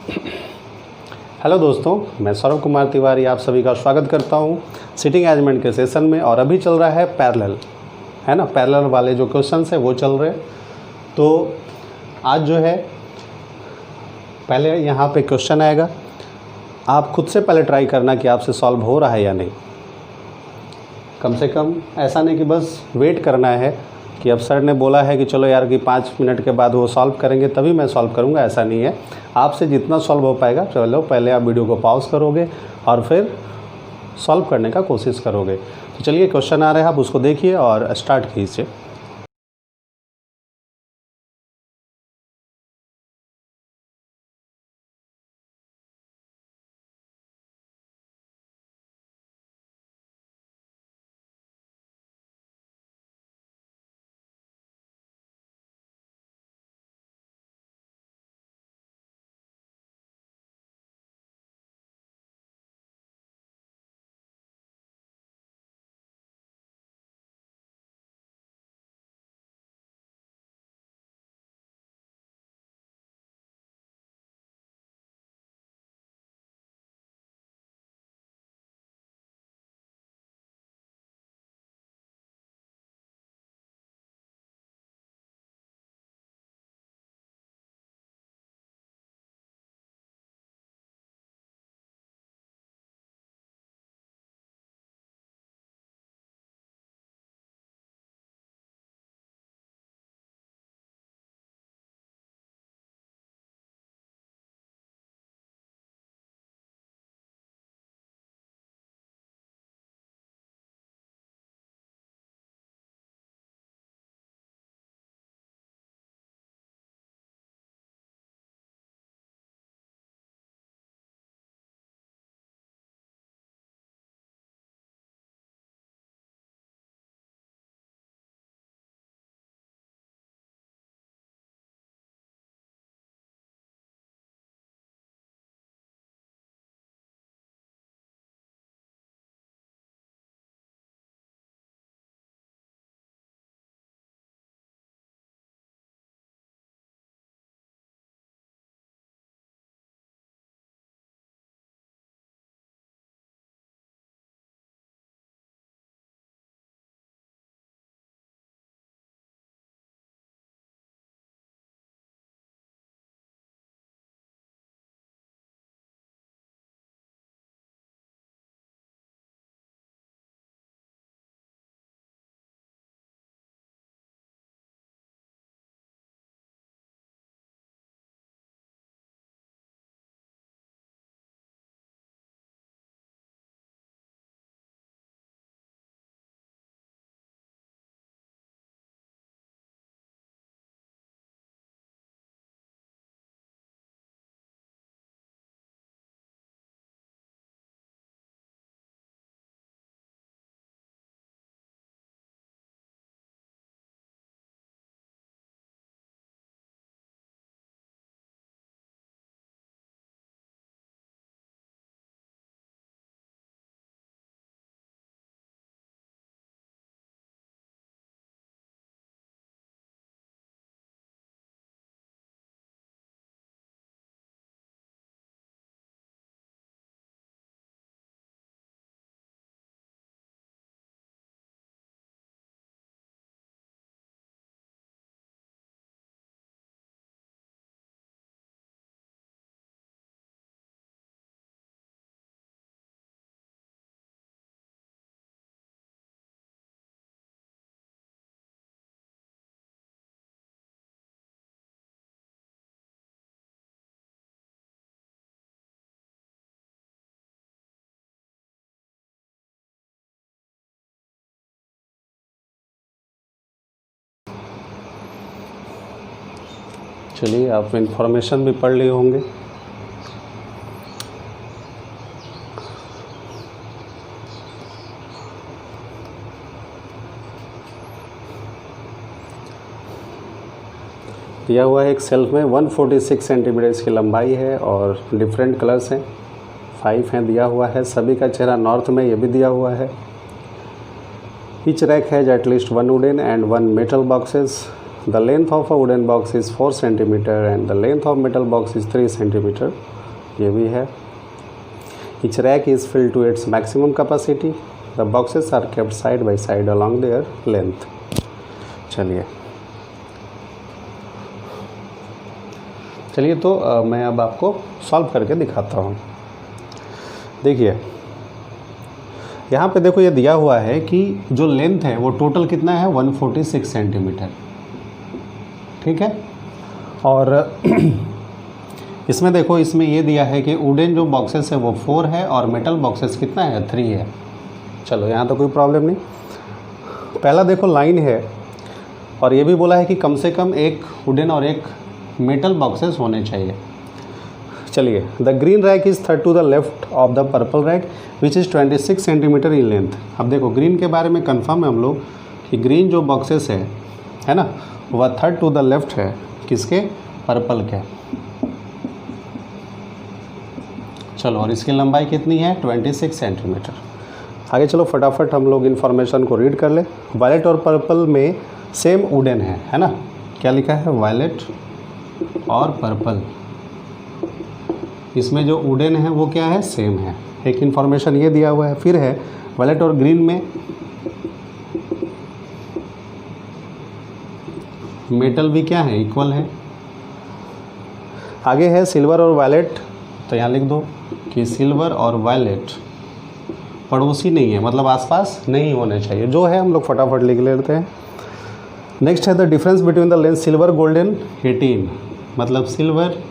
Hello दोस्तों, मैं सौरभ कुमार तिवारी आप सभी का स्वागत करता हूं सिटिंग अरेंजमेंट के सेशन में। और अभी चल रहा है पैरेलल, है ना, पैरेलल वाले जो क्वेश्चंस हैं वो चल रहे हैं। तो आज जो है पहले यहाँ पे क्वेश्चन आएगा, आप खुद से पहले ट्राई करना कि आपसे सॉल्व हो रहा है या नहीं। कम से कम ऐसा नहीं कि बस वेट करना है कि अब सर ने बोला है कि चलो यार कि 5 मिनट के बाद वो सॉल्व करेंगे तभी मैं सॉल्व करूँगा, ऐसा नहीं है। आपसे जितना सॉल्व हो पाएगा, चलो पहले आप वीडियो को पॉज करोगे और फिर सॉल्व करने का कोशिश करोगे। तो चलिए क्वेश्चन आ रहा है, आप उसको देखिए और स्टार्ट कीजिए। चलिए, आप इन्फॉर्मेशन भी पढ़ लिए होंगे। दिया हुआ है एक सेल्फ में 146 सेंटीमीटर इसकी लंबाई है और डिफरेंट कलर्स हैं, 5 हैं दिया हुआ है। सभी का चेहरा नॉर्थ में, ये भी दिया हुआ है। Each rack has at least 1 wooden and 1 metal boxes the length of a wooden box is 4 centimetre and the length of metal box is 3 centimetre, ये भी है। Each rack is filled to its maximum capacity, the boxes are kept side by side along their length. चलिए तो मैं अब आपको solve करके दिखाता हूँ। देखिए यहाँ पे देखो, ये दिया हुआ है कि जो लेंथ है वो टोटल कितना है 146 सेंटीमीटर, ठीक है। और इसमें देखो, इसमें ये दिया है कि वुडन जो बॉक्सेस है वो 4 है और मेटल बॉक्सेस कितना है 3 है। चलो यहाँ तो कोई प्रॉब्लम नहीं। पहला देखो लाइन है और ये भी बोला है कि कम से कम एक वुडन और एक मेटल बॉक्सेस होने चाहिए। चलिए, the green rack is third to the left of the purple rack which is 26 centimetre in length. अब देखो ग्रीन के बारे में कंफर्म है हम लोग कि ग्रीन जो बॉक्सेस है ना, वह थर्ड टू द लेफ्ट है, किसके, पर्पल के। चलो, और इसकी लंबाई कितनी है 26 सेंटीमीटर। आगे चलो फटाफट हम लोग इन्फॉर्मेशन को रीड कर ले। वायलेट और पर्पल में सेम वुडन है ना, क्या लिखा है, वायलेट और पर्पल, इसमें जो वुडन है वो क्या है, सेम है। एक इन्फॉर्मेशन ये दिया हुआ है। फिर है वायलेट और ग्रीन में मेटल भी क्या है, इक्वल है। आगे है सिल्वर और वायलेट, तो यहाँ लिख दो कि सिल्वर और वायलेट पड़ोसी नहीं है, मतलब आसपास नहीं होने चाहिए। जो है हम लोग फटाफट लिख लेते हैं। नेक्स्ट है the difference between the length silver golden 18, मतलब सिल्वर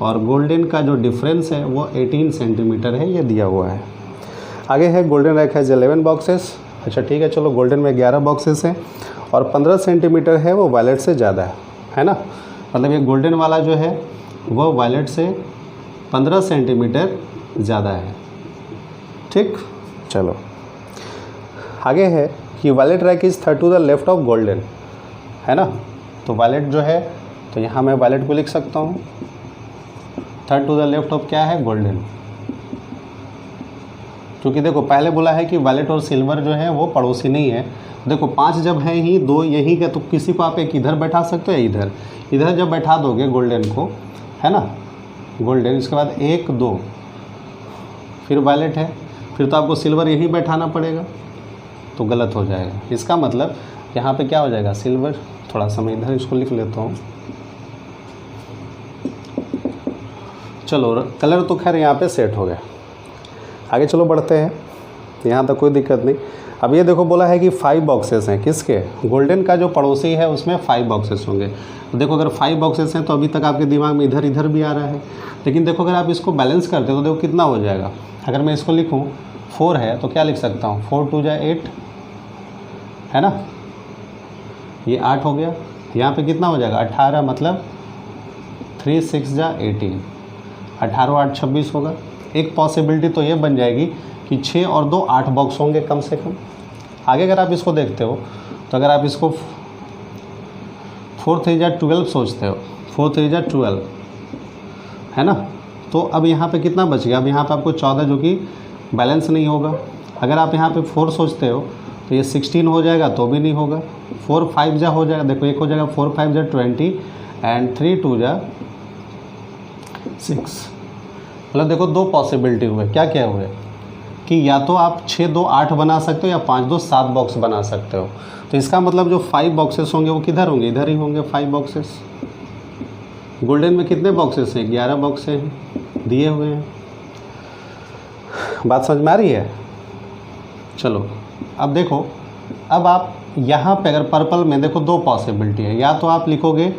और गोल्डन का जो डिफरेंस है वो 18 सेंटीमीटर है, ये दिया हुआ है। आगे है गोल्डन रैक है 11 बॉक्सेस। अच्छा ठीक है, चलो गोल्डन में 11 बॉक्सेस हैं और 15 सेंटीमीटर है वो वायलेट से ज़्यादा है ना, मतलब ये गोल्डन वाला जो है वो वायलेट से 15 सेंटीमीटर ज़्यादा है, ठीक। चलो आगे है कि violet rack is third to the left of golden, है ना। तो वायलेट जो है, तो यहाँ मैं वायलेट को लिख सकता हूँ third to the left of क्या है, गोल्डन। क्योंकि देखो पहले बोला है कि वायलेट और सिल्वर जो है वो पड़ोसी नहीं है। देखो 5 जब है ही, 2 यही का, तो किसी को आप एक इधर बैठा सकते हो या इधर। इधर जब बैठा दोगे गोल्डन को, है ना, गोल्डन, इसके बाद 1 2 फिर वायलेट है, फिर तो आपको सिल्वर यही बैठाना पड़ेगा, तो गलत हो जाएगा। इसका मतलब यहाँ पे क्या हो जाएगा, सिल्वर। थोड़ा सा मैं इधर इसको लिख लेता हूँ। चलो कलर तो खैर यहाँ पे सेट हो गया। आगे चलो बढ़ते हैं, यहाँ तक कोई दिक्कत नहीं। अब ये देखो बोला है कि 5 बॉक्सेस हैं, किसके, गोल्डन का जो पड़ोसी है उसमें 5 बॉक्सेस होंगे। तो देखो अगर 5 बॉक्सेस हैं तो अभी तक आपके दिमाग में इधर इधर भी आ रहा है, लेकिन देखो अगर आप इसको बैलेंस करते हो तो देखो कितना हो जाएगा। अगर मैं इसको लिखूँ 4 है तो क्या लिख सकता हूँ, 4 2 जा 8, है ना, ये 8 हो गया। यहाँ पे कितना हो जाएगा 18, मतलब 3 6 जा 18, 18 8 26 होगा। एक पॉसिबिलिटी तो ये बन जाएगी कि 6 और 2 8 बॉक्स होंगे कम से कम। आगे अगर आप इसको देखते हो तो अगर आप इसको 4 3 जा 12 सोचते हो, 4 3 जा 12, है ना, तो अब यहाँ पे कितना बच गया, अब यहाँ पे आपको 14 जो कि बैलेंस नहीं होगा। अगर आप यहाँ पे 4 सोचते हो तो ये 16 हो जाएगा, तो भी नहीं होगा। 4 5 जा हो जाएगा, देखो एक हो जाएगा 4 5 जा 20 एंड 3 2 जा 6। मतलब देखो 2 पॉसिबिलिटी हुए, क्या क्या हुए कि या तो आप 6 2 8 बना सकते हो या 5 2 7 बॉक्स बना सकते हो। तो इसका मतलब जो 5 बॉक्सेस होंगे वो किधर होंगे, इधर ही होंगे 5 बॉक्सेस। गोल्डन में कितने बॉक्सेस हैं, 11 बॉक्स हैं दिए हुए हैं। बात समझ में आ रही है। चलो अब देखो, अब आप यहाँ पे अगर पर्पल में देखो 2 पॉसिबिलिटी है, या तो आप लिखोगे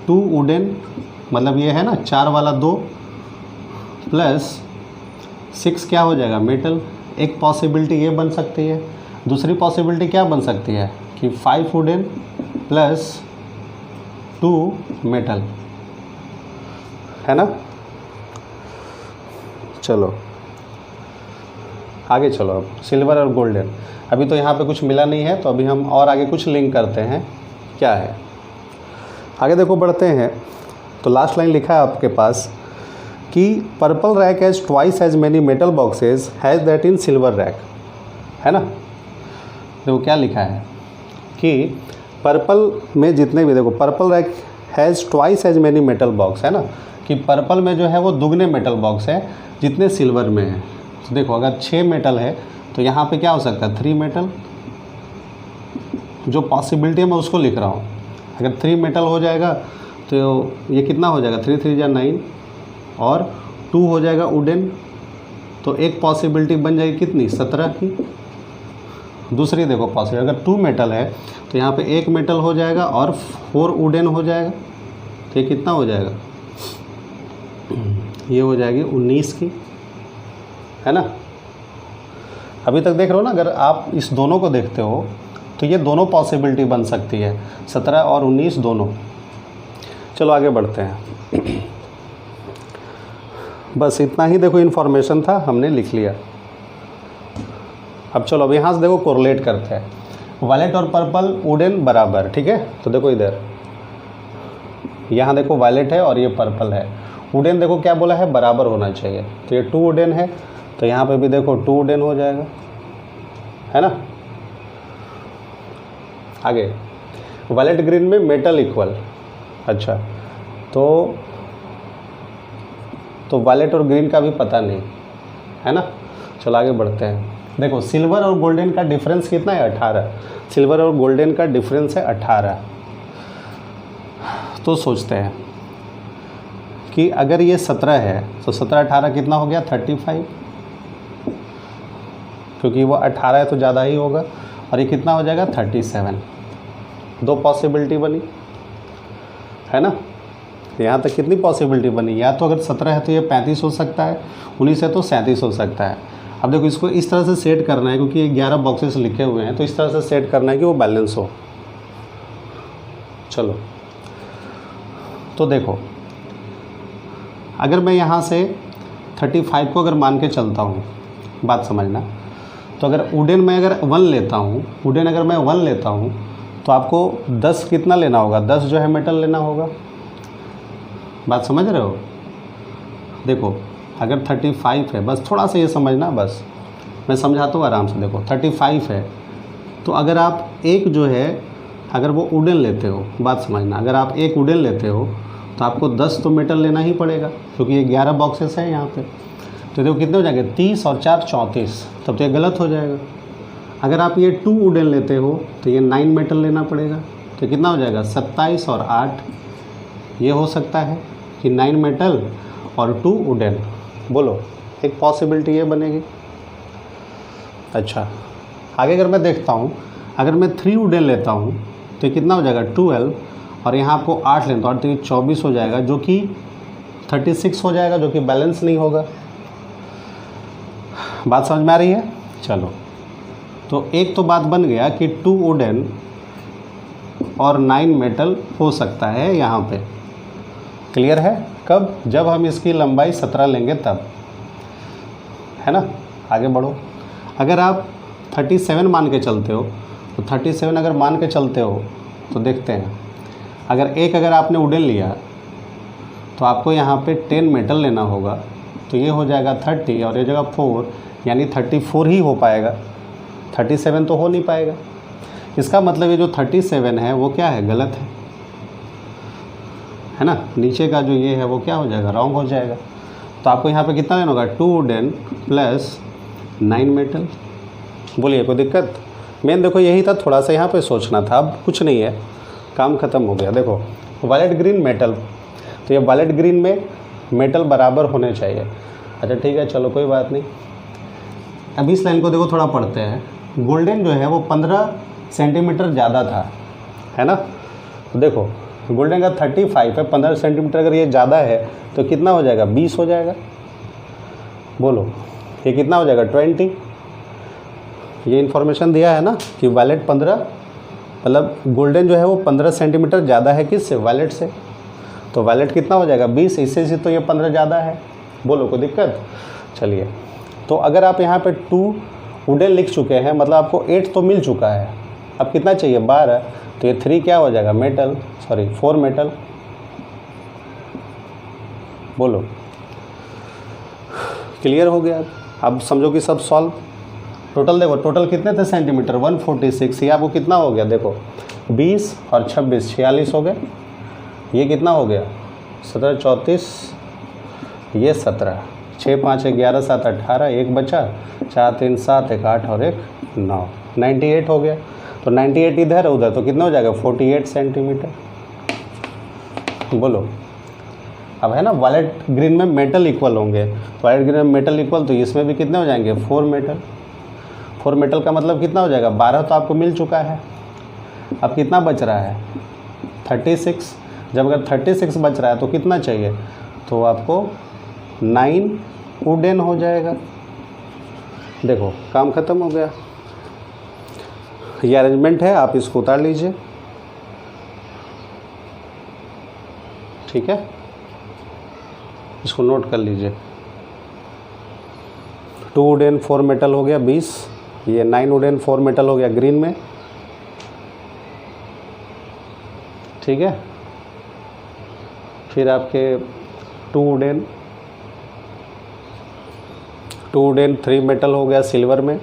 2 वुडन, मतलब ये है ना 4 वाला 2 प्लस 6 क्या हो जाएगा, मेटल। एक पॉसिबिलिटी ये बन सकती है। दूसरी पॉसिबिलिटी क्या बन सकती है कि 5 वुडन प्लस 2 मेटल, है ना। चलो आगे चलो, अब सिल्वर और गोल्डन। अभी तो यहाँ पे कुछ मिला नहीं है, तो अभी हम और आगे कुछ लिंक करते हैं, क्या है। आगे देखो बढ़ते हैं, तो लास्ट लाइन लिखा है आपके पास कि purple rack has twice as many metal boxes has that in silver rack, है ना। देखो क्या लिखा है कि पर्पल में जितने भी, देखो purple rack has twice as many metal box, है ना, कि पर्पल में जो है वो दुगने मेटल बॉक्स है जितने सिल्वर में है। तो देखो अगर 6 मेटल है तो यहाँ पे क्या हो सकता है 3 मेटल, जो पॉसिबिलिटी है मैं उसको लिख रहा हूँ। अगर 3 मेटल हो जाएगा तो ये कितना हो जाएगा 3 3 9 और 2 हो जाएगा वुडन, तो एक पॉसिबिलिटी बन जाएगी कितनी 17 की। दूसरी देखो पॉसिबिलिटी, अगर 2 मेटल है तो यहाँ पे 1 मेटल हो जाएगा और 4 वुडन हो जाएगा, तो ये कितना हो जाएगा, ये हो जाएगी 19 की, है ना। अभी तक देख रहे हो ना, अगर आप इस दोनों को देखते हो तो ये दोनों पॉसिबिलिटी बन सकती है, 17 और 19 दोनों। चलो आगे बढ़ते हैं। बस इतना ही देखो इन्फॉर्मेशन था, हमने लिख लिया। अब चलो अब यहाँ से देखो कोरिलेट करते हैं। वायलेट और पर्पल वुडन बराबर, ठीक है। तो देखो इधर यहाँ देखो वायलेट है और ये पर्पल है। वुडन देखो क्या बोला है बराबर होना चाहिए, तो ये 2 वुडन है, तो यहाँ पे भी देखो 2 वुडन हो जाएगा, है ना। आगे वायलेट ग्रीन में मेटल इक्वल, अच्छा तो वायलेट और ग्रीन का भी पता नहीं, है ना। चलो आगे बढ़ते हैं। देखो सिल्वर और गोल्डन का डिफरेंस कितना है 18, सिल्वर और गोल्डन का डिफरेंस है 18। तो सोचते हैं कि अगर ये 17 है तो 17 18 कितना हो गया 35, क्योंकि वो 18 है तो ज़्यादा ही होगा, और ये कितना हो जाएगा 37। 2 पॉसिबिलिटी बनी, है ना। यहाँ तक कितनी पॉसिबिलिटी बनी, या तो अगर 17 है तो ये 35 हो सकता है, 19 है तो 37 हो सकता है। अब देखो इसको इस तरह से सेट करना है, क्योंकि ये 11 बॉक्सेस लिखे हुए हैं, तो इस तरह से सेट करना है कि वो बैलेंस हो। चलो तो देखो अगर मैं यहाँ से 35 को अगर मान के चलता हूँ, बात समझना, तो अगर वुडन में अगर 1 लेता हूँ, वुडन अगर मैं 1 लेता हूँ तो आपको 10 कितना लेना होगा, 10 जो है मेटल लेना होगा। बात समझ रहे हो। देखो अगर 35 है, बस थोड़ा सा ये समझना, बस मैं समझाता हूँ आराम से। देखो 35 है तो अगर आप एक जो है अगर वो वुडन लेते हो, बात समझना, अगर आप एक वुडन लेते हो तो आपको 10 तो मेटल लेना ही पड़ेगा, क्योंकि ये 11 बॉक्सेस हैं यहाँ पे। तो देखो कितने हो जाएंगे 30 और 4 34, तब तो ये गलत हो जाएगा। अगर आप ये 2 वुडन लेते हो तो ये 9 मेटल लेना पड़ेगा, तो कितना हो जाएगा 27 और 8, ये हो सकता है कि 9 मेटल और 2 वुडन। बोलो एक पॉसिबिलिटी ये बनेगी। अच्छा आगे अगर मैं देखता हूँ, अगर मैं 3 वुडन लेता हूँ तो कितना हो जाएगा 12, और यहाँ आपको 8 लेना, और तो 24 हो जाएगा, जो कि 36 हो जाएगा, जो कि बैलेंस नहीं होगा। बात समझ में आ रही है। चलो तो एक तो बात बन गया कि 2 वुडन और 9 मेटल हो सकता है यहाँ पे, क्लियर है। कब, जब हम इसकी लंबाई 17 लेंगे तब, है ना। आगे बढ़ो। अगर आप 37 मान के चलते हो तो 37 अगर मान के चलते हो तो देखते हैं, अगर आपने वुडन लिया तो आपको यहाँ पे 10 मेटल लेना होगा, तो ये हो जाएगा 30 और ये जगह 4, यानी 34 ही हो पाएगा, 37 तो हो नहीं पाएगा। इसका मतलब ये जो 37 है वो क्या है, गलत है ना। नीचे का जो ये है वो क्या हो जाएगा, रॉन्ग हो जाएगा। तो आपको यहाँ पे कितना लेना होगा 2 वुडन प्लस 9 मेटल। बोलिए कोई दिक्कत। मेन देखो यही था, थोड़ा सा यहाँ पे सोचना था, अब कुछ नहीं है, काम ख़त्म हो गया। देखो वायलेट ग्रीन मेटल, तो ये वायलेट ग्रीन में मेटल बराबर होने चाहिए। अच्छा ठीक है, चलो कोई बात नहीं। अब इस लाइन को देखो थोड़ा पढ़ते हैं। गोल्डन जो है वो 15 सेंटीमीटर ज़्यादा था, है ना। तो देखो गोल्डन का 35 है, 15 सेंटीमीटर अगर ये ज़्यादा है तो कितना हो जाएगा 20 हो जाएगा। बोलो ये कितना हो जाएगा 20। ये इन्फॉर्मेशन दिया है ना कि वायलेट 15, मतलब गोल्डन जो है वो 15 सेंटीमीटर ज़्यादा है किससे, वायलेट से। तो वायलेट कितना हो जाएगा 20, इससे से तो ये 15 ज़्यादा है। बोलो कोई दिक्कत। चलिए तो अगर आप यहाँ पे 2 वुडन लिख चुके हैं, मतलब आपको 8 तो मिल चुका है, अब कितना चाहिए 12, तो ये 3 क्या हो जाएगा मेटल, सॉरी 4 मेटल। बोलो क्लियर हो गया। अब समझो कि सब सॉल्व। टोटल देखो, टोटल कितने थे सेंटीमीटर 146, ये आपको कितना हो गया, देखो 20 और 26 46 हो गए। ये कितना हो गया 17 34, ये 17, 6 5 11 7 18, एक बचा, 4 3 7 1 8 और एक 9, 98 हो गया। तो 98 इधर है उधर तो कितना हो जाएगा 48 सेंटीमीटर। बोलो अब है ना, वायलेट ग्रीन में मेटल इक्वल होंगे, वायलेट ग्रीन में मेटल इक्वल, तो इसमें भी कितने हो जाएंगे 4 मेटल। 4 मेटल का मतलब कितना हो जाएगा 12 तो आपको मिल चुका है। अब कितना बच रहा है 36। जब अगर 36 बच रहा है तो कितना चाहिए, तो आपको 9 वुडन हो जाएगा। देखो काम ख़त्म हो गया। ये अरेंजमेंट है, आप इसको उतार लीजिए, ठीक है, इसको नोट कर लीजिए। 2 वुडन 4 मेटल हो गया 20, ये 9 वुडन 4 मेटल हो गया ग्रीन में, ठीक है। फिर आपके 2 वुडन 3 मेटल हो गया सिल्वर में,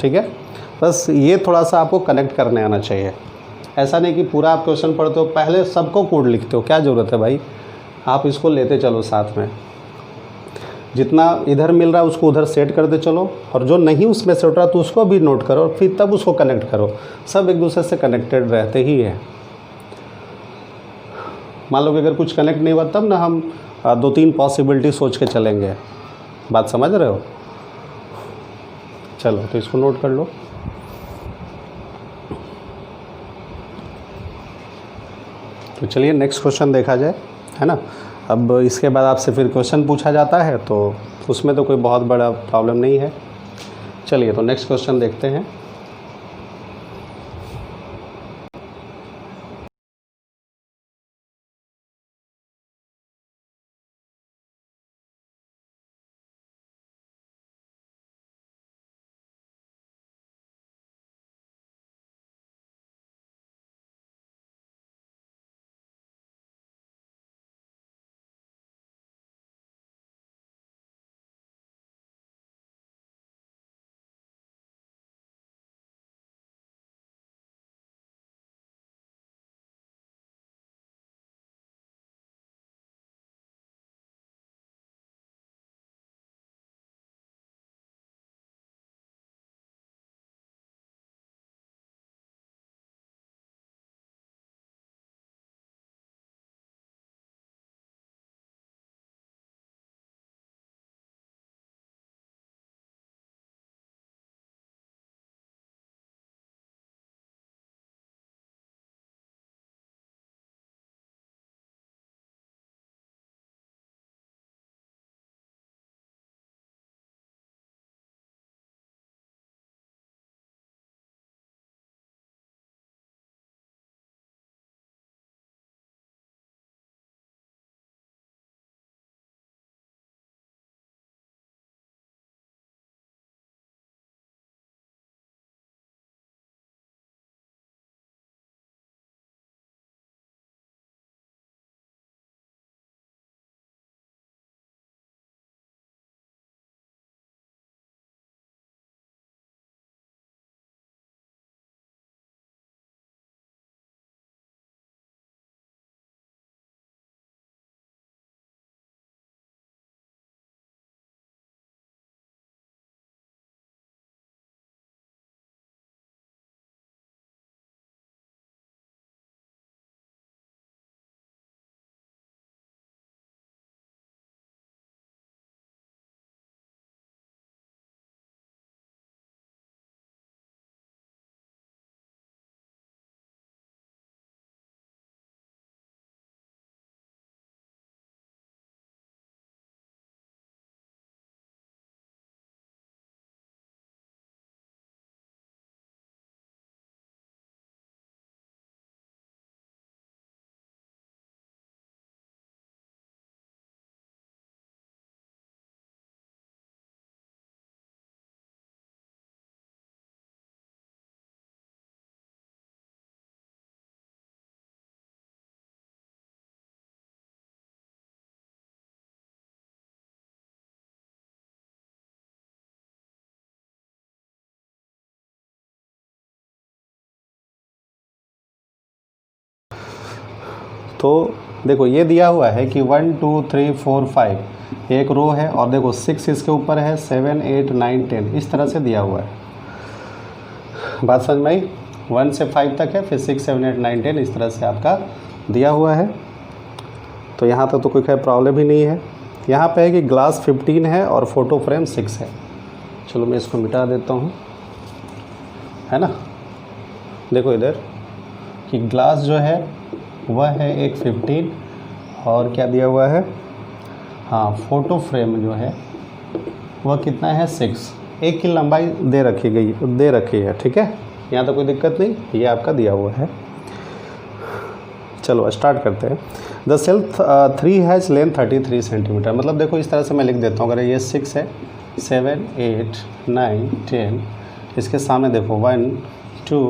ठीक है। बस ये थोड़ा सा आपको कनेक्ट करने आना चाहिए। ऐसा नहीं कि पूरा आप क्वेश्चन पढ़ते हो पहले सबको कोड लिखते हो, क्या ज़रूरत है भाई। आप इसको लेते चलो साथ में, जितना इधर मिल रहा है उसको उधर सेट करते चलो, और जो नहीं उसमें सेट रहा तो उसको भी नोट करो, फिर तब उसको कनेक्ट करो। सब एक दूसरे से कनेक्टेड रहते ही हैं। मान लो कि अगर कुछ कनेक्ट नहीं हुआ तब ना हम 2-3 पॉसिबिलिटी सोच के चलेंगे। बात समझ रहे हो। चलो तो इसको नोट कर लो। तो चलिए नेक्स्ट क्वेश्चन देखा जाए, है ना। अब इसके बाद आपसे फिर क्वेश्चन पूछा जाता है तो उसमें तो कोई बहुत बड़ा प्रॉब्लम नहीं है। चलिए तो नेक्स्ट क्वेश्चन देखते हैं। तो देखो ये दिया हुआ है कि 1 2 3 4 5 एक रो है, और देखो 6 इसके ऊपर है, 7 8 9 10 इस तरह से दिया हुआ है। बात समझ में आई? 1 से 5 तक है, फिर 6 7 8 9 10 इस तरह से आपका दिया हुआ है। तो यहाँ तक तो कोई खैर प्रॉब्लम ही नहीं है। यहाँ पे है कि ग्लास 15 है और फ़ोटो फ्रेम 6 है। चलो मैं इसको मिटा देता हूँ, है ना। देखो इधर कि ग्लास जो है वह है एक 15 और क्या दिया हुआ है, हाँ फ़ोटो फ्रेम जो है वह कितना है 6, एक की लंबाई दे रखी है, ठीक है। यहाँ तो कोई दिक्कत नहीं, ये आपका दिया हुआ है। चलो स्टार्ट करते हैं। The shelf 3 has length 33 centimetre. मतलब देखो इस तरह से मैं लिख देता हूँ, अगर ये 6 है, 7 8 9 10, इसके सामने देखो 1 2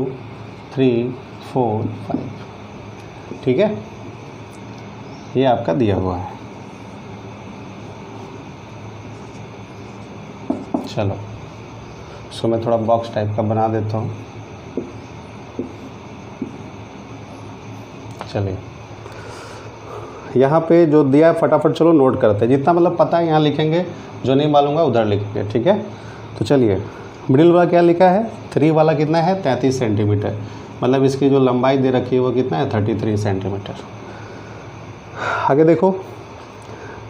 3 4 5, ठीक है, ये आपका दिया हुआ है। चलो इसको मैं थोड़ा बॉक्स टाइप का बना देता हूँ। चलिए यहाँ पे जो दिया है फटाफट चलो नोट करते हैं, जितना मतलब पता है यहाँ लिखेंगे, जो नहीं मालूम उधर लिखेंगे, ठीक है। तो चलिए मिडिल वाला क्या लिखा है, 3 वाला कितना है 33 सेंटीमीटर, मतलब इसकी जो लंबाई दे रखी है वो कितना है 33 सेंटीमीटर। आगे देखो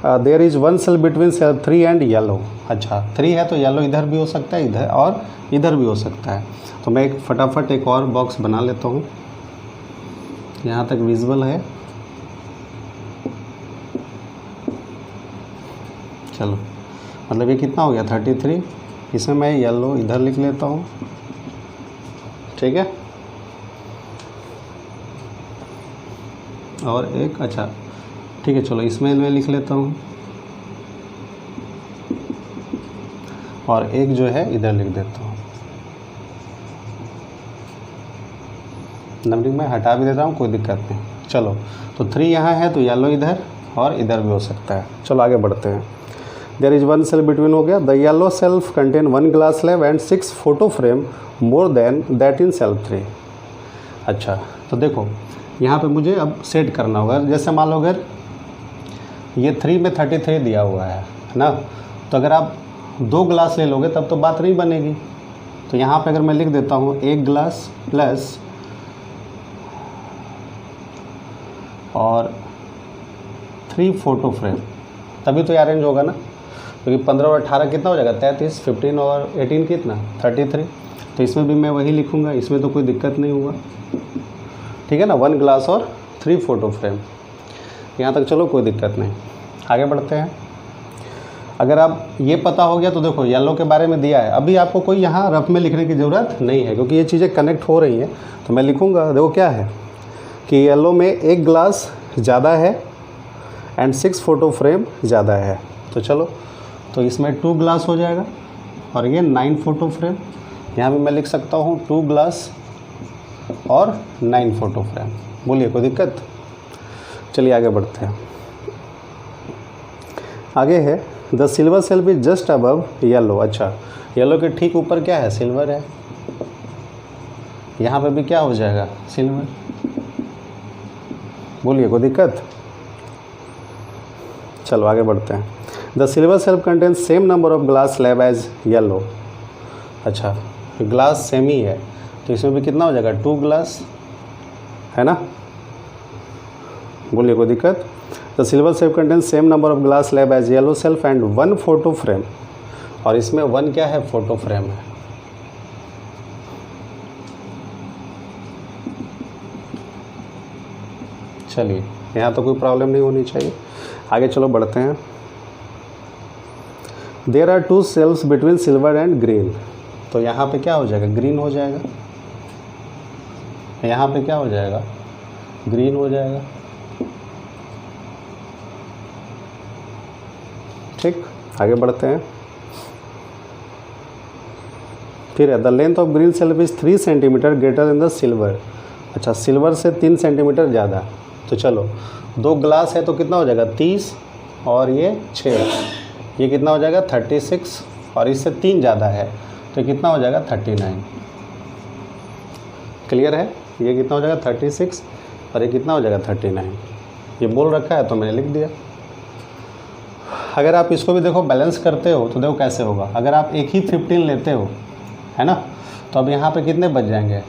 there is 1 cell between cell 3 and yellow. अच्छा 3 है तो येलो इधर भी हो सकता है, इधर और इधर भी हो सकता है। तो मैं एक फटाफट एक और बॉक्स बना लेता हूँ, यहाँ तक विजुअल है। चलो मतलब ये कितना हो गया 33, इसमें मैं येलो इधर लिख लेता हूँ, ठीक है। और एक अच्छा ठीक है, चलो इसमें मैं लिख लेता हूँ, और एक जो है इधर लिख देता हूँ। नंबरिंग में हटा भी देता हूँ, कोई दिक्कत नहीं। चलो तो 3 यहाँ है तो येलो इधर और इधर भी हो सकता है। चलो आगे बढ़ते हैं। देयर इज़ 1 सेल बिटवीन हो गया। The yellow self contain 1 glass slab and 6 photo frame more than that in self 3। अच्छा तो देखो यहाँ पे मुझे अब सेट करना होगा। जैसे मान लो अगर ये 3 में 33 दिया हुआ है ना, तो अगर आप 2 ग्लास ले लोगे तब तो बात नहीं बनेगी। तो यहाँ पे अगर मैं लिख देता हूँ 1 ग्लास प्लस और 3 फोटो फ्रेम, तभी तो अरेंज होगा ना, क्योंकि 15 और 18 कितना हो जाएगा 33, 15 और 18 कितना 33। तो इसमें भी मैं वही लिखूँगा, इसमें तो कोई दिक्कत नहीं होगा, ठीक है ना। 1 ग्लास और 3 फोटो फ्रेम, यहाँ तक चलो कोई दिक्कत नहीं। आगे बढ़ते हैं। अगर आप ये पता हो गया तो देखो येलो के बारे में दिया है, अभी आपको कोई यहाँ रफ में लिखने की ज़रूरत नहीं है, क्योंकि ये चीज़ें कनेक्ट हो रही हैं। तो मैं लिखूँगा, देखो क्या है कि येलो में 1 ग्लास ज़्यादा है एंड 6 फोटो फ्रेम ज़्यादा है। तो चलो तो इसमें 2 ग्लास हो जाएगा और ये 9 फोटो फ्रेम। यहाँ भी मैं लिख सकता हूँ 2 ग्लास और 9 फोटो फ्रेम। बोलिए कोई दिक्कत? चलिए आगे बढ़ते हैं। आगे है the silver self is just above yellow. अच्छा येलो के ठीक ऊपर क्या है, सिल्वर है। यहाँ पे भी क्या हो जाएगा, सिल्वर। बोलिए कोई दिक्कत? चलो आगे बढ़ते हैं। The silver shelf contains same number of glass slab as yellow. अच्छा ग्लास सेम ही है तो इसमें भी कितना हो जाएगा 2 ग्लास, है ना। बोलिए कोई दिक्कत? The silver shelf contains same number of glass slab as yellow shelf and 1 photo frame. और इसमें 1 क्या है, फोटो फ्रेम है। चलिए यहाँ तो कोई प्रॉब्लम नहीं होनी चाहिए। आगे चलो बढ़ते हैं। There are 2 cells between silver and green. तो यहाँ पे क्या हो जाएगा, ग्रीन हो जाएगा। यहाँ पे क्या हो जाएगा, ग्रीन हो जाएगा, ठीक। आगे बढ़ते हैं। फिर है the length of green self is 3 centimetre greater than the silver. अच्छा सिल्वर से 3 सेंटीमीटर ज़्यादा। तो चलो 2 ग्लास है तो कितना हो जाएगा 30 और ये 6, ये कितना हो जाएगा 36 और इससे 3 ज़्यादा है तो कितना हो जाएगा 39। क्लियर है? ये कितना हो जाएगा 36 और ये कितना हो जाएगा 39। ये बोल रखा है तो मैंने लिख दिया। अगर आप इसको भी देखो बैलेंस करते हो तो देखो कैसे होगा। अगर आप एक ही 15 लेते हो, है ना, तो अब यहाँ पे कितने बच जाएंगे?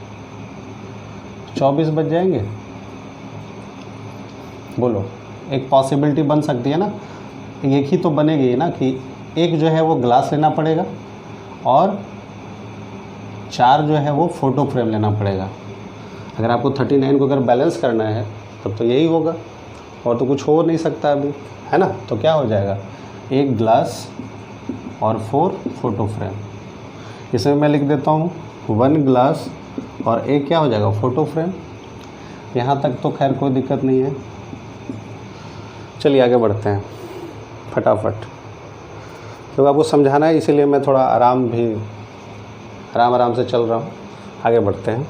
24 बच जाएंगे। बोलो, एक पॉसिबिलिटी बन सकती है ना, एक ही तो बनेगी ना कि एक जो है वो ग्लास लेना पड़ेगा और 4 जो है वो फ़ोटो फ्रेम लेना पड़ेगा। अगर आपको 39 को अगर बैलेंस करना है तब तो यही होगा, और तो कुछ हो नहीं सकता अभी, है ना। तो क्या हो जाएगा? 1 ग्लास और 4 फोटो फ्रेम। इसमें मैं लिख देता हूँ 1 ग्लास और 1 क्या हो जाएगा? Photo frame. यहाँ तक तो खैर कोई दिक्कत नहीं है। चलिए आगे बढ़ते हैं फटाफट, क्योंकि आपको समझाना है इसीलिए मैं थोड़ा आराम से चल रहा हूँ। आगे बढ़ते हैं।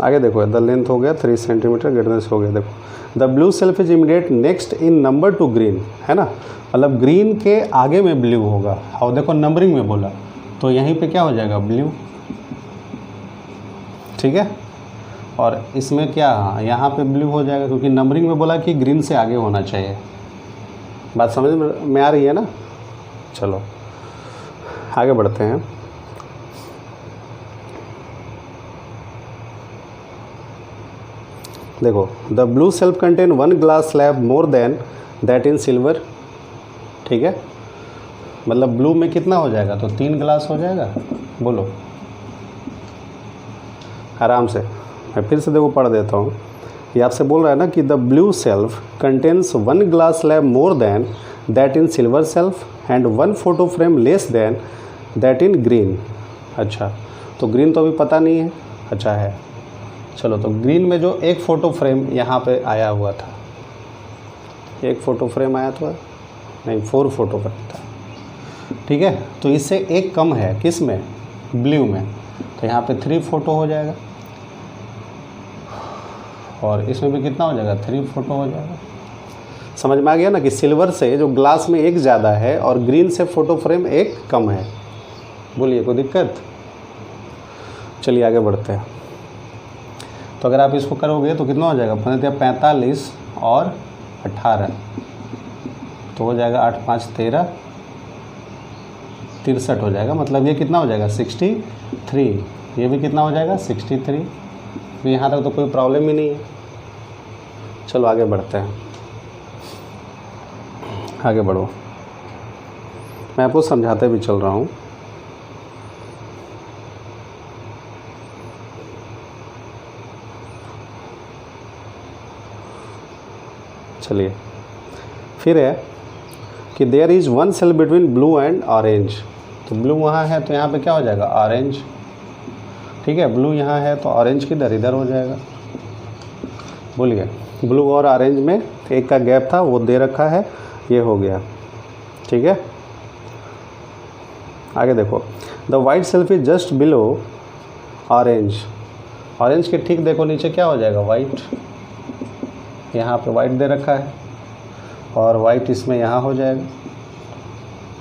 आगे देखो, द लेंथ हो गया 3 सेंटीमीटर, ग्रेटनेस हो गया। देखो, the blue self is immediate next in number two green, है ना, मतलब ग्रीन के आगे में ब्लू होगा। और देखो नंबरिंग में बोला तो यहीं पे क्या हो जाएगा? ब्लू, ठीक है। और इसमें क्या, यहाँ पे ब्लू हो जाएगा क्योंकि नंबरिंग में बोला कि ग्रीन से आगे होना चाहिए। बात समझ में आ रही है ना? चलो आगे बढ़ते हैं। देखो, the blue self contain 1 glass slab more than that in silver, ठीक है। मतलब ब्लू में कितना हो जाएगा? तो 3 ग्लास हो जाएगा। बोलो आराम से, मैं फिर से देखो पढ़ देता हूँ। ये आपसे बोल रहा है ना कि the blue self contains 1 glass slab more than that in silver self and 1 photo frame less than that in green. अच्छा, तो ग्रीन तो अभी पता नहीं है। अच्छा है, चलो, तो ग्रीन में जो 1 फ़ोटो फ्रेम यहाँ पे आया हुआ था, 1 फ़ोटो फ्रेम आया था, नहीं 4 फोटो फ्रेम था, ठीक है। तो इससे 1 कम है, किस में? ब्लू में। तो यहाँ पे 3 फोटो हो जाएगा और इसमें भी कितना हो जाएगा? 3 फोटो हो जाएगा। समझ में आ गया ना कि सिल्वर से जो ग्लास में 1 ज़्यादा है और ग्रीन से फ़ोटो फ्रेम 1 कम है। बोलिए कोई दिक्कत? चलिए आगे बढ़ते हैं। तो अगर आप इसको करोगे तो कितना हो जाएगा? 45 और 18 तो हो जाएगा 8 5 13 63 हो जाएगा। मतलब ये कितना हो जाएगा? 63। ये भी कितना हो जाएगा? 63। तो यहाँ तक तो कोई प्रॉब्लम ही नहीं है। चलो आगे बढ़ते हैं, आगे बढ़ो, मैं आपको समझाते भी चल रहा हूँ। चलिए, फिर है कि there is 1 cell between blue and orange. तो ब्लू वहाँ है तो यहाँ पे क्या हो जाएगा? ऑरेंज, ठीक है। ब्लू यहाँ है तो ऑरेंज किधर? इधर हो जाएगा। बोलिए, ब्लू और ऑरेंज में 1 का गैप था, वो दे रखा है, ये हो गया, ठीक है। आगे देखो, the white self is just below orange. Orange के ठीक देखो नीचे क्या हो जाएगा? वाइट। यहाँ पे वाइट दे रखा है और वाइट इसमें यहाँ हो जाएगा।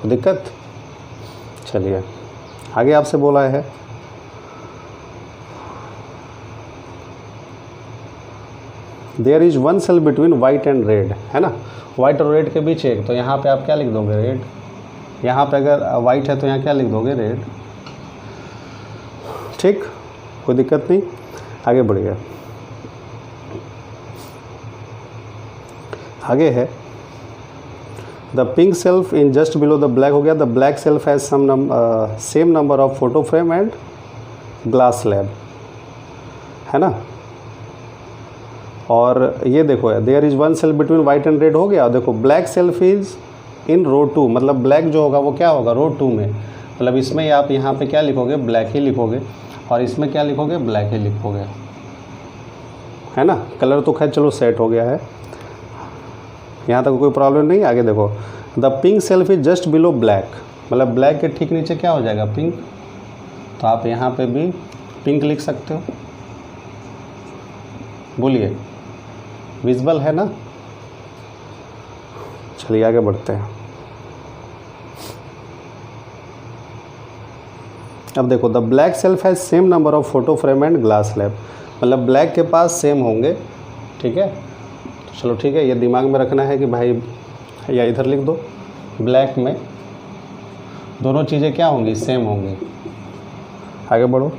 दिक्कत? चलिए आगे आपसे बोला है there is 1 cell between white and red, है ना। वाइट और रेड के बीच 1, तो यहाँ पे आप क्या लिख दोगे? रेड। यहाँ पे अगर वाइट है तो यहाँ क्या लिख दोगे? रेड, ठीक, कोई दिक्कत नहीं। आगे बढ़िए, आगे है the pink shelf in just below the black. हो गया, the black shelf has same number of photo frame and glass slab, है ना। और ये देखो, there is 1 cell between white and red हो गया। देखो, black shelf is in row 2, मतलब ब्लैक जो होगा वो क्या होगा? रो 2 में। मतलब इसमें आप यहाँ पे क्या लिखोगे? ब्लैक ही लिखोगे, और इसमें क्या लिखोगे? ब्लैक ही लिखोगे, है ना। कलर तो खैर चलो सेट हो गया है, यहाँ तक कोई प्रॉब्लम नहीं। आगे देखो, the pink shelf is just below black, मतलब ब्लैक के ठीक नीचे क्या हो जाएगा? पिंक। तो आप यहाँ पे भी पिंक लिख सकते हो। बोलिए, विजिबल है ना? चलिए आगे बढ़ते हैं। अब देखो the black self has same number of photo frame and glass slab, मतलब ब्लैक के पास सेम होंगे, ठीक है। तो चलो ठीक है, ये दिमाग में रखना है कि भाई, या इधर लिख दो, ब्लैक में दोनों चीज़ें क्या होंगी, सेम होंगी। आगे बढ़ो,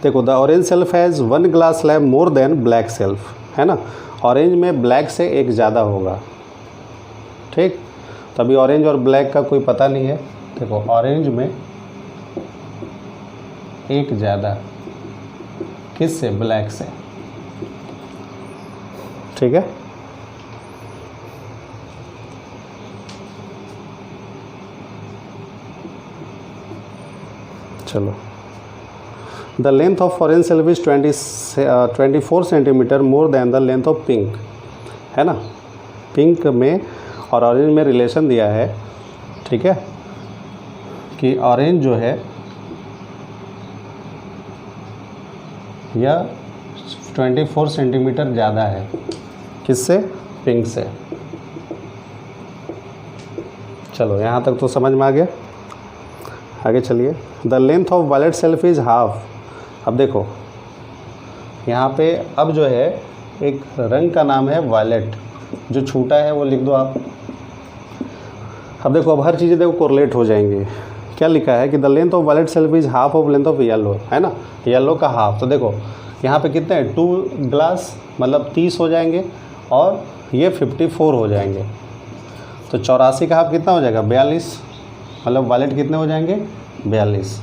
देखो the orange self has 1 glass slab more than black self, है ना। ऑरेंज में ब्लैक से एक ज़्यादा होगा, ठीक। तो अभी ऑरेंज और ब्लैक का कोई पता नहीं है। देखो ऑरेंज में एक ज़्यादा, किससे, ब्लैक से, ठीक है। चलो, the length of orange self is 24 centimetre more than the length of pink, है ना। पिंक में और ऑरेंज में रिलेशन दिया है, ठीक है, कि ऑरेंज जो है यह 24 सेंटीमीटर ज़्यादा है, किससे, पिंक से। चलो यहाँ तक तो समझ में आ गया। आगे चलिए, the length of violet shelf is half. अब देखो यहाँ पे अब जो है एक रंग का नाम है वायलेट, जो छूटा है वो लिख दो आप। अब देखो, अब हर चीज़ें देखो कोरिलेट हो जाएंगी। क्या लिखा है कि the length of violet shelf is half of length of yellow, है ना, येलो का हाफ। तो देखो यहाँ पे कितने हैं, 2 ग्लास, मतलब 30 हो जाएंगे, और ये 54 हो जाएंगे। तो 84 का हाफ कितना हो जाएगा, 42, मतलब वायलेट कितने हो जाएंगे, 42।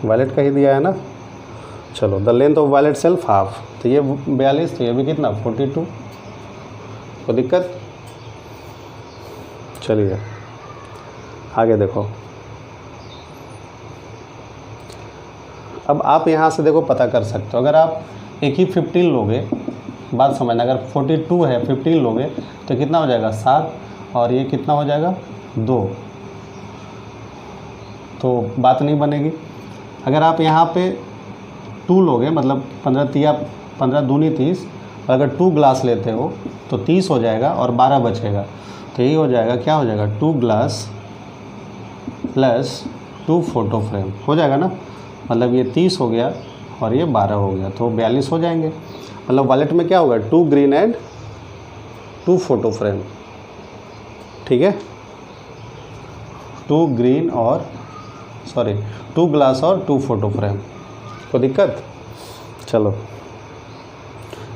वायलेट का ही दिया है ना। चलो, the length of violet shelf half, तो ये 42, तो ये भी कितना, 42। कोई दिक्कत। चलिए आगे देखो, अब आप यहाँ से देखो पता कर सकते हो। अगर आप एक ही 15 लोगे, बात समझना, अगर 42 है 15 लोगे तो कितना हो जाएगा, 7, और ये कितना हो जाएगा, 2, तो बात नहीं बनेगी। अगर आप यहाँ पे 2 लोगे, मतलब 15 दूनी 30, और अगर 2 ग्लास लेते हो तो 30 हो जाएगा और 12 बचेगा। तो यही हो जाएगा, क्या हो जाएगा, 2 ग्लास प्लस 2 फोटो फ्रेम हो जाएगा ना। मतलब ये 30 हो गया और ये 12 हो गया, तो 42 हो जाएंगे। मतलब वॉलेट में क्या होगा, 2 ग्रीन एंड 2 फोटो फ्रेम, ठीक है। 2 ग्रीन और 2 ग्लास और 2 फोटो फ्रेम। कोई दिक्कत। चलो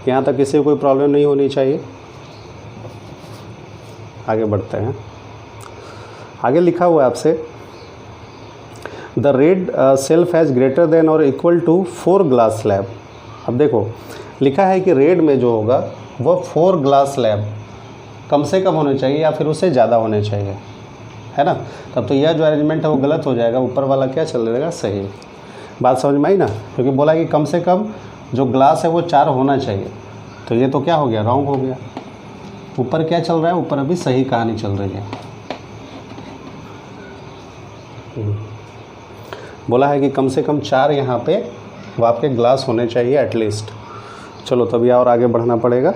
यहाँ तक किसी को कोई प्रॉब्लम नहीं होनी चाहिए। आगे बढ़ते हैं। आगे लिखा हुआ है आपसे, the red self has greater than और इक्वल टू 4 ग्लास स्लैब। अब देखो लिखा है कि रेड में जो होगा वो 4 ग्लास स्लैब कम से कम होने चाहिए या फिर उससे ज़्यादा होने चाहिए, है ना। तब तो यह जो अरेंजमेंट है वो गलत हो जाएगा, ऊपर वाला क्या चल रहेगा, सही। बात समझ में आई ना, क्योंकि बोला कि कम से कम जो ग्लास है वो 4 होना चाहिए, तो ये तो क्या हो गया, रॉन्ग हो गया। ऊपर क्या चल रहा है, ऊपर अभी सही कहानी चल रही है। बोला है कि कम से कम 4 यहाँ पे वो आपके ग्लास होने चाहिए एटलीस्ट। चलो तभी और आगे बढ़ना पड़ेगा।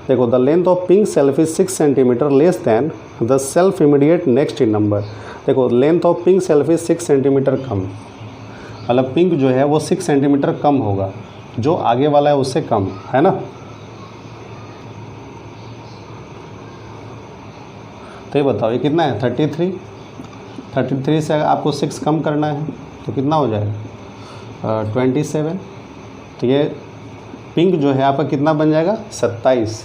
देखो, the length of pink shelf is 6 centimetre less than the shelf immediate next in number. देखो length of pink shelf is 6 centimetre कम, मतलब पिंक जो है वो 6 सेंटीमीटर कम होगा, जो आगे वाला है उससे कम, है ना। तो ये बताओ ये कितना है, 33 से आपको 6 कम करना है तो कितना हो जाएगा, 27। तो ये पिंक जो है आपका कितना बन जाएगा, 27।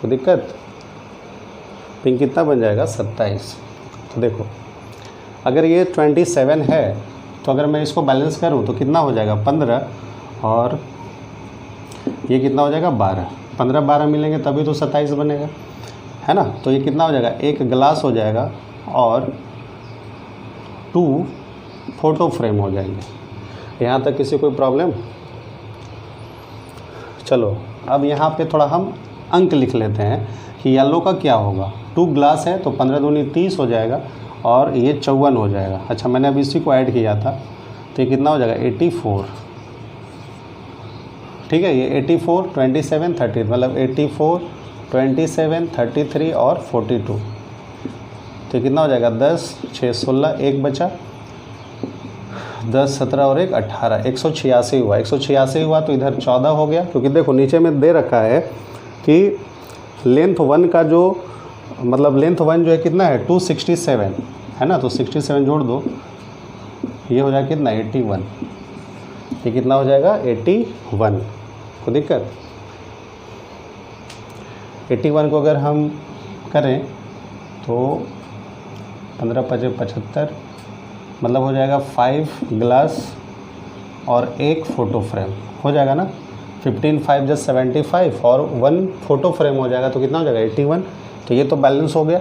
तो दिक्कत, पिंक कितना बन जाएगा, 27। तो देखो अगर ये 27 है तो अगर मैं इसको बैलेंस करूं तो कितना हो जाएगा, 15, और ये कितना हो जाएगा, 12। 15 12 मिलेंगे तभी तो 27 बनेगा, है ना। तो ये कितना हो जाएगा, 1 ग्लास हो जाएगा और 2 फोटो फ्रेम हो जाएंगे। यहाँ तक किसी कोई प्रॉब्लम। चलो अब यहाँ पे थोड़ा हम अंक लिख लेते हैं कि येलो का क्या होगा। 2 ग्लास है तो 15 दूनी 30 हो जाएगा और ये 54 हो जाएगा। अच्छा मैंने अभी इसी को ऐड किया था तो ये कितना हो जाएगा, 84। ठीक है, ये 84 27 30 मतलब 84 27, 33 और 42। तो कितना हो जाएगा 10, 6, 16, एक बचा, 10, 17 और 1, 18, 186 हुआ। 186 हुआ तो इधर 14 हो गया, क्योंकि देखो नीचे में दे रखा है कि लेंथ 1 का जो मतलब लेंथ 1 जो है कितना है 267 है ना, तो 67 जोड़ दो, ये हो जाएगा कितना 81। ये कितना हो जाएगा 81। कोई दिक्कत? 81 को अगर हम करें तो 15, 5, 75 मतलब हो जाएगा 5 ग्लास और 1 फ़ोटो फ्रेम हो जाएगा ना। 15, 5 + 75 और 1 फ़ोटो फ्रेम हो जाएगा, तो कितना हो जाएगा 81। तो ये तो बैलेंस हो गया।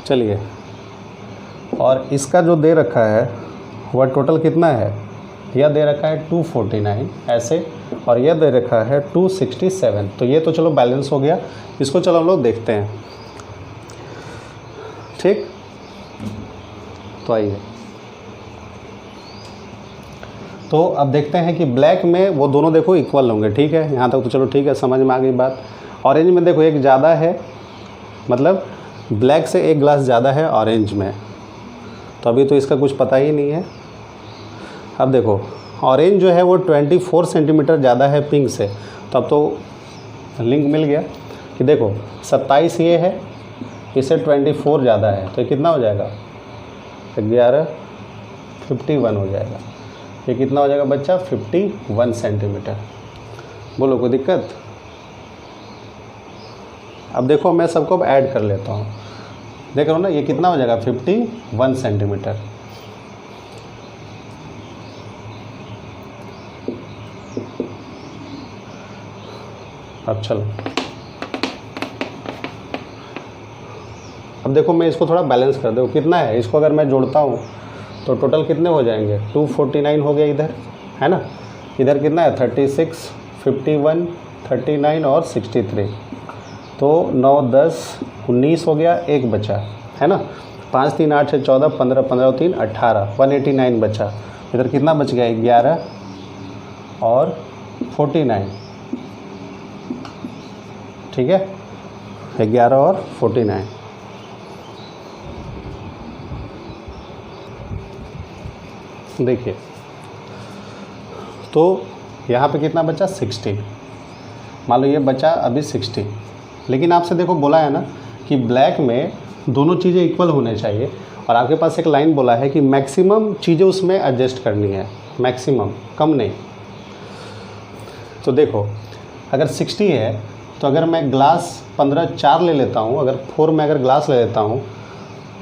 चलिए, और इसका जो दे रखा है वह टोटल कितना है, यह दे रखा है 249 ऐसे, और यह दे रखा है 267। तो ये तो चलो बैलेंस हो गया। इसको चलो हम लोग देखते हैं, ठीक। तो आइए, तो अब देखते हैं कि ब्लैक में वो दोनों देखो इक्वल होंगे, ठीक है। यहाँ तक तो चलो ठीक है, समझ में आ गई बात। ऑरेंज में देखो एक ज़्यादा है, मतलब ब्लैक से 1 ग्लास ज़्यादा है ऑरेंज में, तो अभी तो इसका कुछ पता ही नहीं है। अब देखो ऑरेंज जो है वो 24 सेंटीमीटर ज़्यादा है पिंक से, तो अब तो लिंक मिल गया कि देखो 27 ये है, इससे 24 ज़्यादा है, तो ये कितना हो जाएगा 11, 51 हो जाएगा। ये कितना हो जाएगा बच्चा 51 सेंटीमीटर। बोलो कोई दिक्कत? अब देखो मैं सबको अब ऐड कर लेता हूँ, देख रहे हो ना, ये कितना हो जाएगा 51 सेंटीमीटर। अब चलो, अब देखो मैं इसको थोड़ा बैलेंस कर दूँ, कितना है, इसको अगर मैं जोड़ता हूँ तो टोटल कितने हो जाएंगे 249 हो गया इधर, है ना। इधर कितना है 36, 51, 39 और 63, तो 9, 10, 19 हो गया, एक बचा, है ना। 5, 3, 8, 6, 14, 15, 15 और 3, 18, 189 बचा। इधर कितना बच गया 11 और 49, ठीक है, 11 और 49। देखिए तो यहाँ पे कितना बचा 60, मान लो ये बचा अभी 60, लेकिन आपसे देखो बोला है ना कि ब्लैक में दोनों चीज़ें इक्वल होने चाहिए, और आपके पास एक लाइन बोला है कि मैक्सिमम चीज़ें उसमें एडजस्ट करनी है, मैक्सिमम, कम नहीं। तो देखो अगर 60 है तो अगर मैं ग्लास 15 4 ले लेता हूँ, अगर 4 में अगर ग्लास ले लेता हूँ,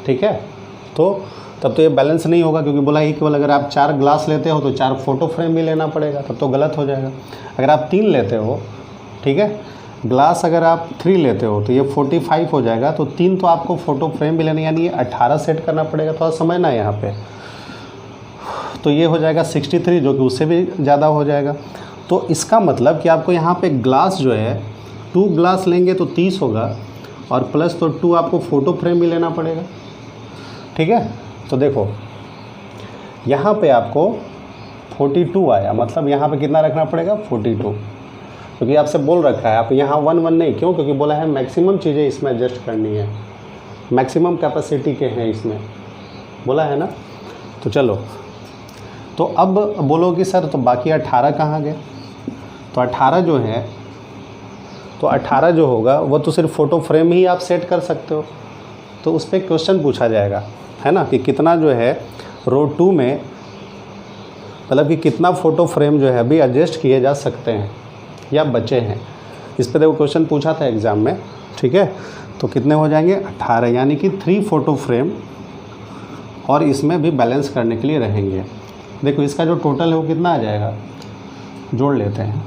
ठीक है, तो तब तो ये बैलेंस नहीं होगा, क्योंकि बोला इक्वल। अगर आप 4 ग्लास लेते हो तो 4 फ़ोटो फ्रेम भी लेना पड़ेगा, तब तो गलत हो जाएगा। अगर आप 3 लेते हो, ठीक है, ग्लास अगर आप 3 लेते हो तो ये 45 हो जाएगा, तो 3 तो आपको फ़ोटो फ्रेम भी लेने, यानी ये 18 सेट करना पड़ेगा। थोड़ा समझना है यहाँ पे, तो ये हो जाएगा 63, जो कि उससे भी ज़्यादा हो जाएगा। तो इसका मतलब कि आपको यहाँ पे ग्लास जो है 2 ग्लास लेंगे तो 30 होगा, और प्लस तो 2 आपको फ़ोटो फ्रेम भी लेना पड़ेगा, ठीक है। तो देखो यहाँ पे आपको 42 आया, मतलब यहाँ पे कितना रखना पड़ेगा 42, क्योंकि आपसे बोल रखा है, आप यहाँ 1 1 नहीं, क्यों, क्योंकि बोला है मैक्सिमम चीज़ें इसमें एडजस्ट करनी है, मैक्सिमम कैपेसिटी के हैं इसमें, बोला है ना। तो चलो, तो अब बोलो कि सर तो बाकी 18 कहाँ गए, तो 18 जो है, तो 18 जो होगा वो तो सिर्फ फ़ोटो फ्रेम ही आप सेट कर सकते हो, तो उस पर क्वेश्चन पूछा जाएगा, है ना, कि कितना जो है रो 2 में, मतलब कि कितना फ़ोटो फ्रेम जो है अभी एडजस्ट किए जा सकते हैं या बचे हैं। इस पर देखो क्वेश्चन पूछा था एग्ज़ाम में, ठीक है। तो कितने हो जाएंगे 18, यानी कि 3 फ़ोटो फ्रेम और इसमें भी बैलेंस करने के लिए रहेंगे। देखो इसका जो टोटल है वो कितना आ जाएगा, जोड़ लेते हैं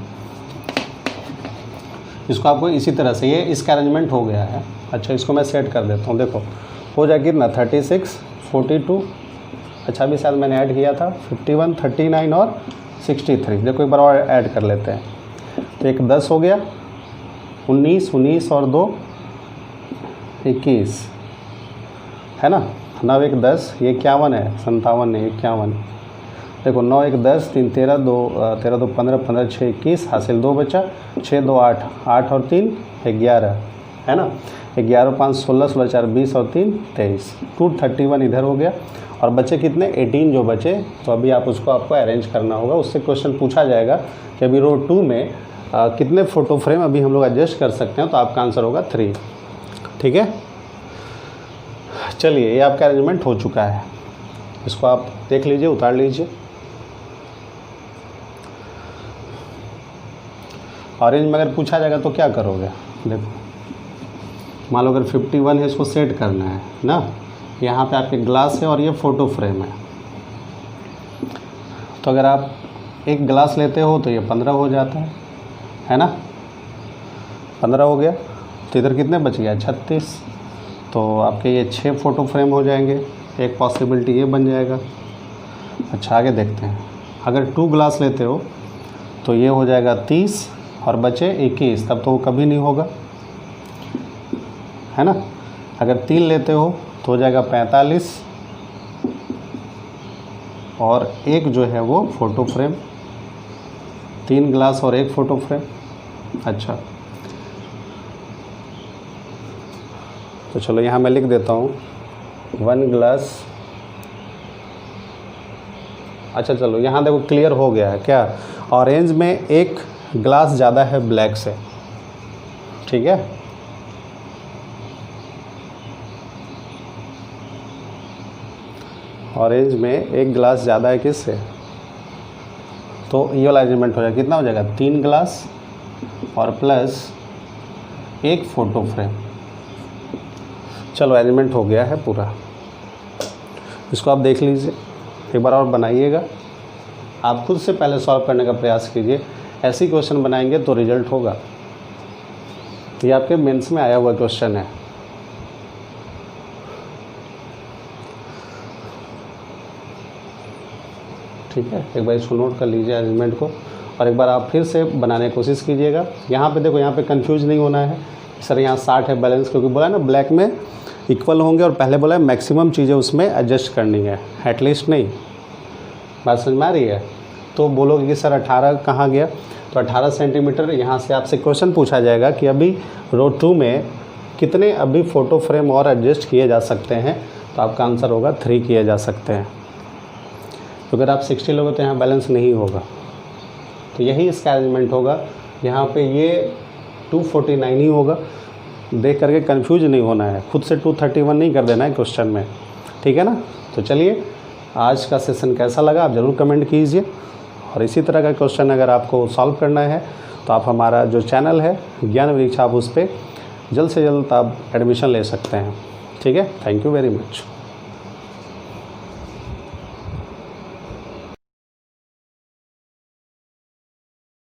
इसको। आपको इसी तरह से ये इसका अरेंजमेंट हो गया है। अच्छा, इसको मैं सेट कर देता हूँ। देखो हो जाएगा कितना 36, 42, अच्छा अभी शायद मैंने ऐड किया था 51, 39 और 63। देखो एक बार और ऐड कर लेते हैं, तो एक 10 हो गया, 19, 19 और 2 21, है ना। 9 1 10, ये 51 है, 57 है, 51। देखो 9 1 10, 3 13, 2 13 2 15, 15 6 21, हासिल 2 बचा, 6 2 8, 8 और 3 11 है ना, 11 5 16 16 4 20 और 3 23, 231 इधर हो गया। और बचे कितने 18 जो बचे, तो अभी आप उसको आपको अरेंज करना होगा। उससे क्वेश्चन पूछा जाएगा कि अभी रो 2 में कितने फ़ोटो फ्रेम अभी हम लोग एडजस्ट कर सकते हैं, तो आपका आंसर होगा 3। ठीक है, चलिए ये आपका अरेंजमेंट हो चुका है, इसको आप देख लीजिए, उतार लीजिए। ऑरेंज में अगर पूछा जाएगा तो क्या करोगे, देखो मान लो अगर 51 है, इसको सेट करना है ना, यहाँ पे आपके ग्लास है और ये फ़ोटो फ्रेम है। तो अगर आप एक ग्लास लेते हो तो ये 15 हो जाता है ना, 15 हो गया। तो इधर कितने बच गया 36, तो आपके ये 6 फ़ोटो फ्रेम हो जाएंगे। एक पॉसिबिलिटी ये बन जाएगा। अच्छा आगे देखते हैं, अगर 2 ग्लास लेते हो तो ये हो जाएगा 30 और बचे 21, तब तो वो कभी नहीं होगा, है ना। अगर 3 लेते हो तो हो जाएगा 45 और एक जो है वो फ़ोटो फ्रेम, 3 ग्लास और एक फ़ोटो फ्रेम। अच्छा तो चलो यहाँ मैं लिख देता हूँ 1 ग्लास। अच्छा चलो यहाँ देखो क्लियर हो गया है क्या, ऑरेंज में एक ग्लास ज़्यादा है ब्लैक से, ठीक है। ऑरेंज में एक ग्लास ज़्यादा है किससे, तो ये वाला अरेंजमेंट हो जाएगा, कितना हो जाएगा 3 ग्लास और प्लस एक फ़ोटो फ्रेम। चलो अरेंजमेंट हो गया है पूरा, इसको आप देख लीजिए, एक बार और बनाइएगा। आप खुद से पहले सॉल्व करने का प्रयास कीजिए, ऐसी क्वेश्चन बनाएंगे तो रिजल्ट होगा। ये आपके मेंस में आया हुआ क्वेश्चन है। ठीक है, एक बार इसको नोट कर लीजिए अरेंजमेंट को, और एक बार आप फिर से बनाने की कोशिश कीजिएगा। यहाँ पे देखो, यहाँ पे कंफ्यूज नहीं होना है सर, यहाँ 60 है बैलेंस, क्योंकि बोला है ना ब्लैक में इक्वल होंगे, और पहले बोला है मैक्सिमम चीज़ें उसमें एडजस्ट करनी है, एटलीस्ट नहीं। बात समझ में आ रही है। तो बोलोगे कि सर 18 कहाँ गया, तो 18 सेंटीमीटर यहाँ से आपसे क्वेश्चन पूछा जाएगा कि अभी रो 2 में कितने अभी फ़ोटो फ्रेम और एडजस्ट किए जा सकते हैं, तो आपका आंसर होगा 3 किए जा सकते हैं। तो अगर आप 60 लोगे तो यहाँ बैलेंस नहीं होगा, तो यही इसका अरेंजमेंट होगा। यहाँ पे ये 249 ही होगा, देख करके कंफ्यूज नहीं होना है, खुद से 231 नहीं कर देना है क्वेश्चन में, ठीक है ना। तो चलिए, आज का सेशन कैसा लगा आप ज़रूर कमेंट कीजिए, और इसी तरह का क्वेश्चन अगर आपको सॉल्व करना है तो आप हमारा जो चैनल है ज्ञान वृक्ष, आप उस पर जल्द से जल्द आप एडमिशन ले सकते हैं, ठीक है। Thank you very much.